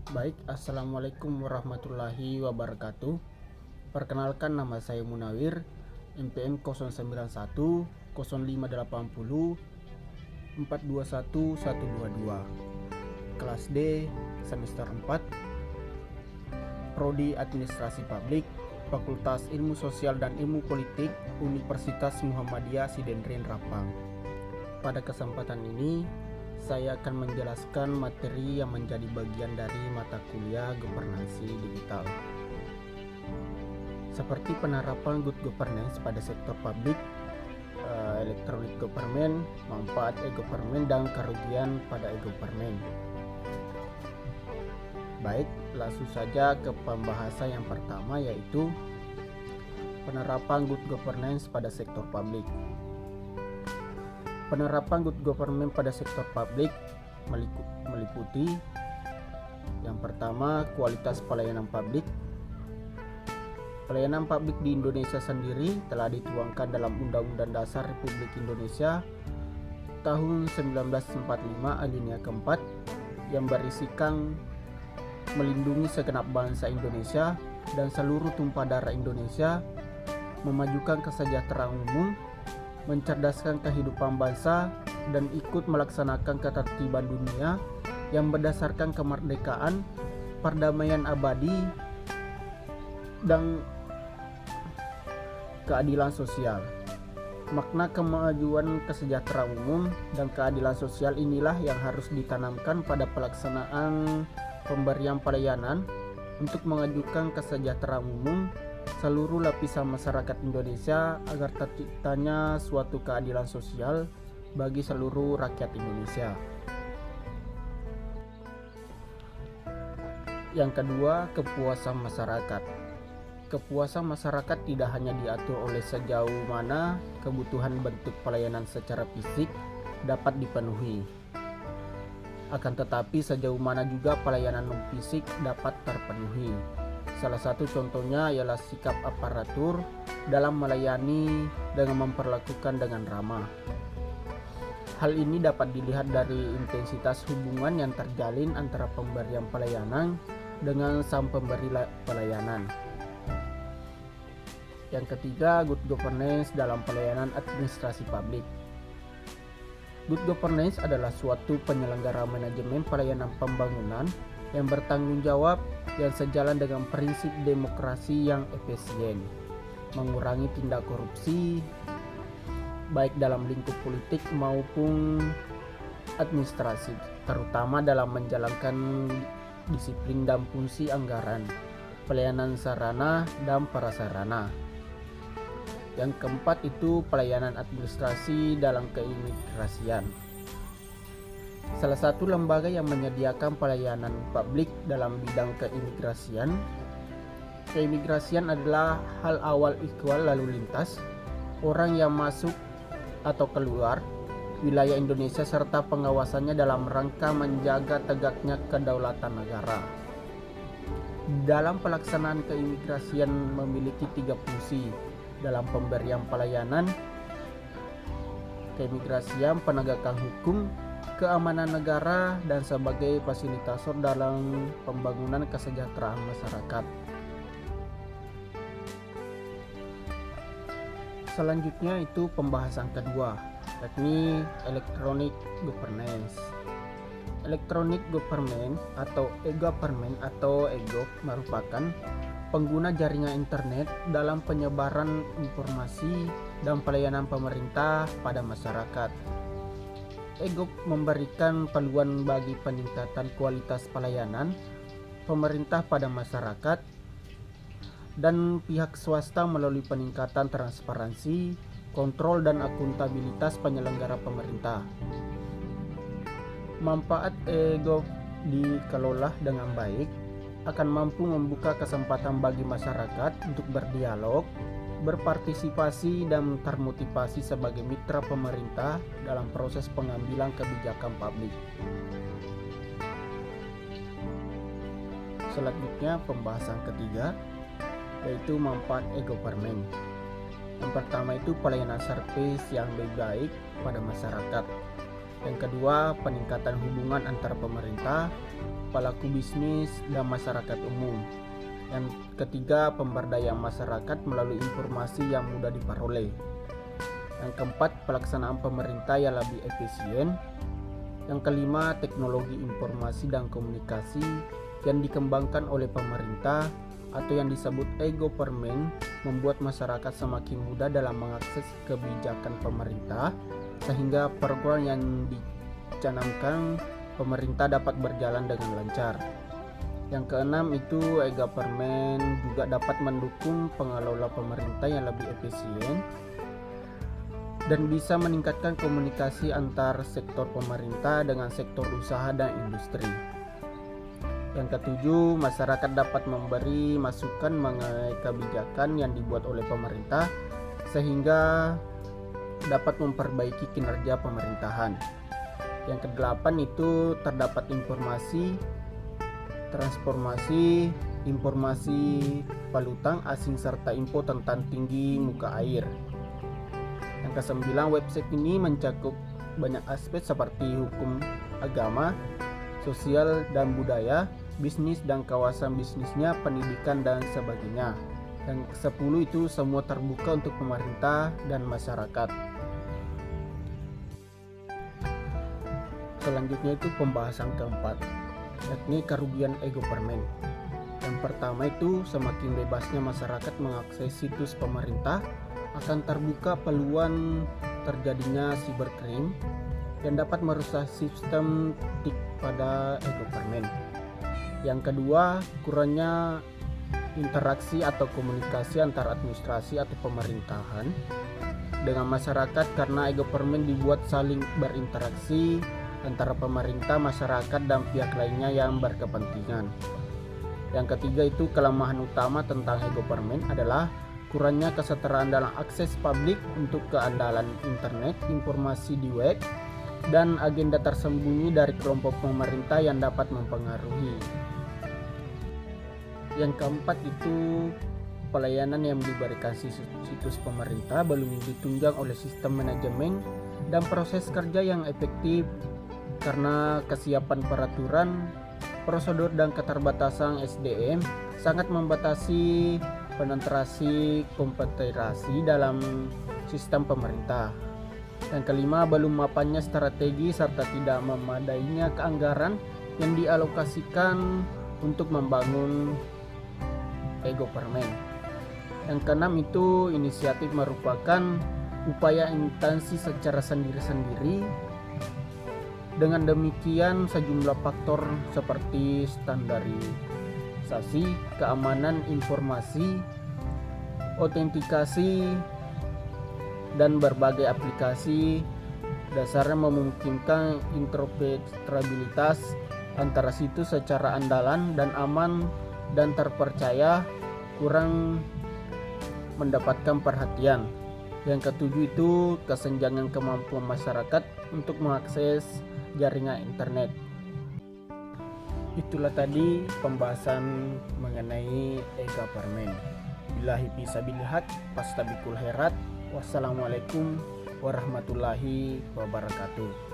Baik, Assalamualaikum warahmatullahi wabarakatuh. Perkenalkan, nama saya Munawir, NPM 091 0580 421 122, kelas D, semester 4, Prodi Administrasi Publik, Fakultas Ilmu Sosial dan Ilmu Politik, Universitas Muhammadiyah Sidendrin Rapang. Pada kesempatan ini, saya akan menjelaskan materi yang menjadi bagian dari mata kuliah Governansi Digital. Seperti penerapan good governance pada sektor publik, electronic government, manfaat e-government, dan kerugian pada e-government. Baik, langsung saja ke pembahasan yang pertama, yaitu penerapan good governance pada sektor publik. Penerapan good government pada sektor publik meliputi yang pertama, kualitas pelayanan publik. Pelayanan publik di Indonesia sendiri telah dituangkan dalam Undang-Undang Dasar Republik Indonesia tahun 1945 alinea keempat yang berisikan melindungi segenap bangsa Indonesia dan seluruh tumpah darah Indonesia, memajukan kesejahteraan umum, mencerdaskan kehidupan bangsa, dan ikut melaksanakan ketertiban dunia yang berdasarkan kemerdekaan, perdamaian abadi, dan keadilan sosial. Makna kemajuan kesejahteraan umum dan keadilan sosial inilah yang harus ditanamkan pada pelaksanaan pemberian pelayanan untuk mengajukan kesejahteraan umum seluruh lapisan masyarakat Indonesia agar terciptanya suatu keadilan sosial bagi seluruh rakyat Indonesia. Yang kedua, kepuasan masyarakat. Kepuasan masyarakat tidak hanya diatur oleh sejauh mana kebutuhan bentuk pelayanan secara fisik dapat dipenuhi, akan tetapi sejauh mana juga pelayanan non-fisik dapat terpenuhi. Salah satu contohnya ialah sikap aparatur dalam melayani dengan memperlakukan dengan ramah. Hal ini dapat dilihat dari intensitas hubungan yang terjalin antara pemberian pelayanan dengan sang pemberi pelayanan. Yang ketiga, good governance dalam pelayanan administrasi publik. Good governance adalah suatu penyelenggara manajemen pelayanan pembangunan yang bertanggung jawab, yang sejalan dengan prinsip demokrasi yang efisien, mengurangi tindak korupsi baik dalam lingkup politik maupun administrasi, terutama dalam menjalankan disiplin dan fungsi anggaran, pelayanan sarana dan prasarana. Yang keempat itu pelayanan administrasi dalam keimigrasian. Salah satu lembaga yang menyediakan pelayanan publik dalam bidang keimigrasian adalah hal awal ikhwal lalu lintas orang yang masuk atau keluar wilayah Indonesia serta pengawasannya dalam rangka menjaga tegaknya kedaulatan negara. Dalam pelaksanaan keimigrasian memiliki 3 fungsi dalam pemberian pelayanan keimigrasian: penegakan hukum, keamanan negara, dan sebagai fasilitator dalam pembangunan kesejahteraan masyarakat. Selanjutnya itu pembahasan kedua, yakni electronic governance. Electronic government atau e-government atau e-gov merupakan pengguna jaringan internet dalam penyebaran informasi dan pelayanan pemerintah pada masyarakat. e-gov memberikan peluang bagi peningkatan kualitas pelayanan pemerintah pada masyarakat dan pihak swasta melalui peningkatan transparansi, kontrol, dan akuntabilitas penyelenggara pemerintah. Manfaat e-gov dikelola dengan baik akan mampu membuka kesempatan bagi masyarakat untuk berdialog, berpartisipasi, dan termotivasi sebagai mitra pemerintah dalam proses pengambilan kebijakan publik. Selanjutnya pembahasan ketiga, yaitu manfaat e-government. Yang pertama itu pelayanan servis yang lebih baik pada masyarakat. Yang kedua, peningkatan hubungan antar pemerintah. pelaku bisnis dan masyarakat umum. Yang ketiga, pemberdayaan masyarakat melalui informasi yang mudah diperoleh. Yang keempat, pelaksanaan pemerintah yang lebih efisien. Yang kelima, teknologi informasi dan komunikasi yang dikembangkan oleh pemerintah atau yang disebut e-government membuat masyarakat semakin mudah dalam mengakses kebijakan pemerintah, sehingga program yang dicanangkan pemerintah dapat berjalan dengan lancar. Yang keenam itu e-government juga dapat mendukung pengelola pemerintah yang lebih efisien dan bisa meningkatkan komunikasi antar sektor pemerintah dengan sektor usaha dan industri. Yang ketujuh, masyarakat dapat memberi masukan mengenai kebijakan yang dibuat oleh pemerintah sehingga dapat memperbaiki kinerja pemerintahan. Yang kedelapan itu terdapat informasi, transformasi, informasi valutang asing serta info tentang tinggi muka air. Yang kesembilan, website ini mencakup banyak aspek seperti hukum, agama, sosial dan budaya, bisnis dan kawasan bisnisnya, pendidikan dan sebagainya. Yang ke-10 itu semua terbuka untuk pemerintah dan masyarakat. Selanjutnya itu pembahasan keempat, yakni kerugian e-government. Yang pertama itu semakin bebasnya masyarakat mengakses situs pemerintah akan terbuka peluang terjadinya cybercrime yang dapat merusak sistem pada e-government. Yang kedua, kurangnya interaksi atau komunikasi antara administrasi atau pemerintahan dengan masyarakat karena e-government dibuat saling berinteraksi antara pemerintah, masyarakat, dan pihak lainnya yang berkepentingan. Yang ketiga itu kelemahan utama tentang e-government adalah kurangnya kesetaraan dalam akses publik untuk keandalan internet, informasi di web, dan agenda tersembunyi dari kelompok pemerintah yang dapat mempengaruhi. Yang keempat itu pelayanan yang diberikan situs pemerintah belum ditunjang oleh sistem manajemen dan proses kerja yang efektif karena kesiapan peraturan, prosedur dan keterbatasan SDM sangat membatasi penetrasi kompetensi dalam sistem pemerintah. Yang kelima, belum mapannya strategi serta tidak memadainya keanggaran yang dialokasikan untuk membangun e-government. Yang keenam itu inisiatif merupakan upaya instansi secara sendiri-sendiri. Dengan demikian sejumlah faktor seperti standarisasi, keamanan informasi, autentikasi, dan berbagai aplikasi dasarnya memungkinkan interoperabilitas antara situs secara andalan dan aman dan terpercaya kurang mendapatkan perhatian. Yang ketujuh itu kesenjangan kemampuan masyarakat untuk mengakses jaringan internet. Itulah tadi pembahasan mengenai e-government. Billahi fisabilil haq, fastabiqul khairat. Wassalamualaikum warahmatullahi wabarakatuh.